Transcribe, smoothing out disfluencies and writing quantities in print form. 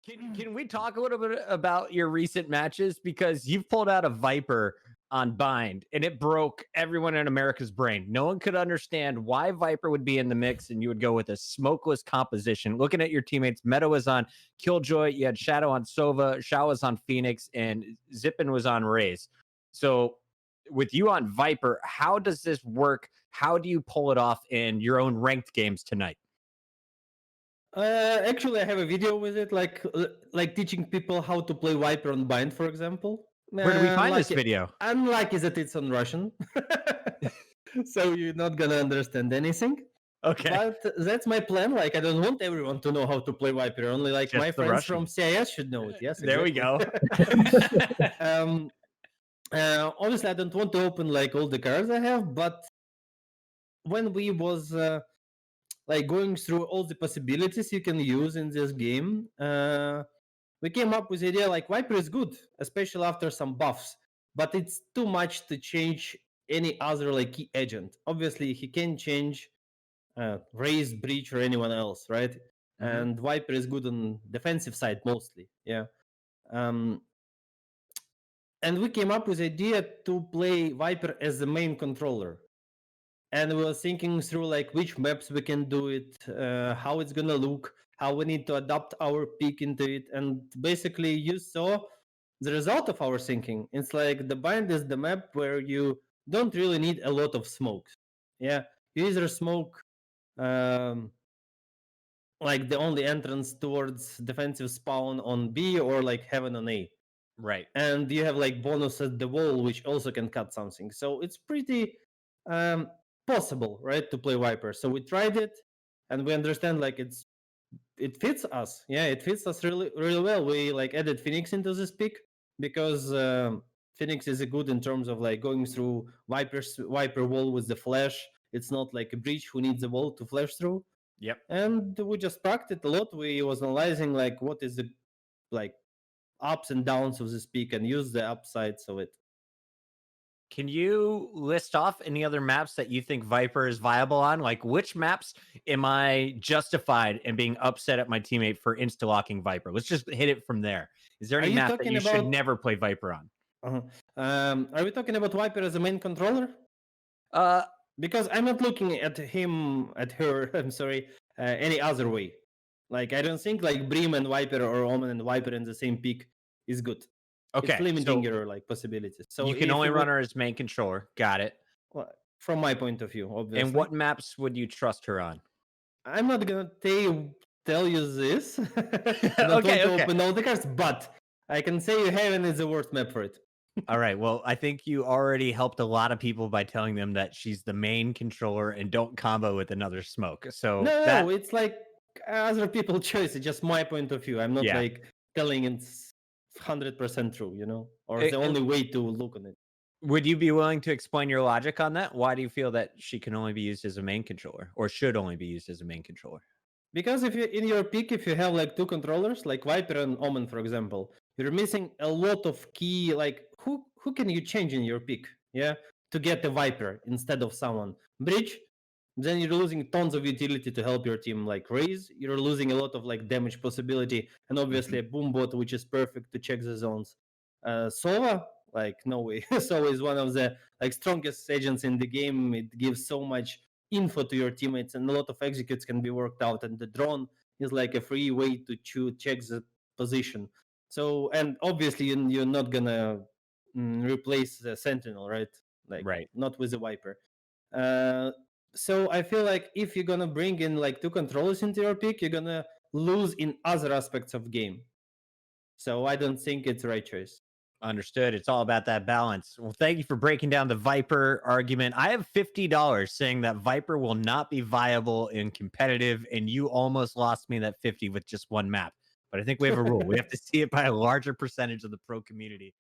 Can we talk a little bit about your recent matches? Because you've pulled out a Viper on Bind and it broke everyone in America's brain. No one could understand why Viper would be in the mix and you would go with a smokeless composition. Looking at your teammates, Meta was on Killjoy, you had Shadow on Sova, Shao was on Phoenix, and Zippin was on Raze. So with you on Viper, how does this work? How do you pull it off in your own ranked games tonight? Actually, I have a video with it, like teaching people how to play Viper on Bind, for example. Where do we find this video? Unlucky that it's on Russian, so you're not gonna understand anything. Okay. But that's my plan. Like, I don't want everyone to know how to play Viper. Only like Just my the friends Russian. from CIS should know it. Yes, There we go. Obviously, I don't want to open like all the cards I have, but when we was like going through all the possibilities you can use in this game, we came up with the idea like Viper is good, especially after some buffs, but it's too much to change any other like key agent. Obviously, he can change Raze, Breach, or anyone else, right? Mm-hmm. And Viper is good on defensive side mostly, yeah. And we came up with the idea to play Viper as the main controller. And we were thinking through like which maps we can do it, how it's gonna look, how we need to adapt our pick into it, and basically you saw the result of our thinking. It's like the Bind is the map where you don't really need a lot of smokes. Yeah, you either smoke like the only entrance towards defensive spawn on B or like heaven on A. Right. And you have like bonus at the wall, which also can cut something. So it's pretty possible, right, to play Viper. So we tried it, and we understand like it fits us. Yeah, it fits us really really well. We like added Phoenix into this pick because Phoenix is good in terms of like going through Viper wall with the flash. It's not like a Breach who needs a wall to flash through. Yep. And we just practiced a lot. We was analyzing like what is the like ups and downs of this pick and use the upsides of it. Can you list off any other maps that you think Viper is viable on? Like, which maps am I justified in being upset at my teammate for insta-locking Viper? Let's just hit it from there. Is there any map that you should never play Viper on? Are we talking about Viper as a main controller? Because I'm not looking at him, at her, I'm sorry, any other way. Like, I don't think like Bream and Viper or Omen and Viper in the same pick is good. Okay, it's limiting your like possibilities. So you can only run her as main controller. Got it. Well, from my point of view, obviously. And what maps would you trust her on? I'm not gonna tell you this. I don't want to open all the cards, but I can say Heaven is the worst map for it. All right. Well, I think you already helped a lot of people by telling them that she's the main controller and don't combo with another smoke. So no, it's like other people's choice. It's just my point of view. I'm not like telling it's 100% true, you know, or the only way to look on it. Would you be willing to explain your logic on that? Why do you feel that she can only be used as a main controller, or should only be used as a main controller? Because if you in your pick, if you have like two controllers, like Viper and Omen, for example, you're missing a lot of key. Like who can you change in your pick? Yeah, to get a Viper instead of someone. Breach, then you're losing tons of utility to help your team. Like Raze, you're losing a lot of like damage possibility, and obviously a boom bot, which is perfect to check the zones. Sova, like no way. Sova is one of the like strongest agents in the game. It gives so much info to your teammates, and a lot of executes can be worked out, and the drone is like a free way to check the position. So, and obviously you're not gonna replace the Sentinel, right? Like not with the Viper. So I feel like if you're gonna bring in like two controllers into your pick, you're gonna lose in other aspects of game. So I don't think it's the right choice. Understood. It's all about that balance. Well, thank you for breaking down the Viper argument. I have $50 saying that Viper will not be viable in competitive, and you almost lost me that 50 with just one map. But I think we have a rule. We have to see it by a larger percentage of the pro community.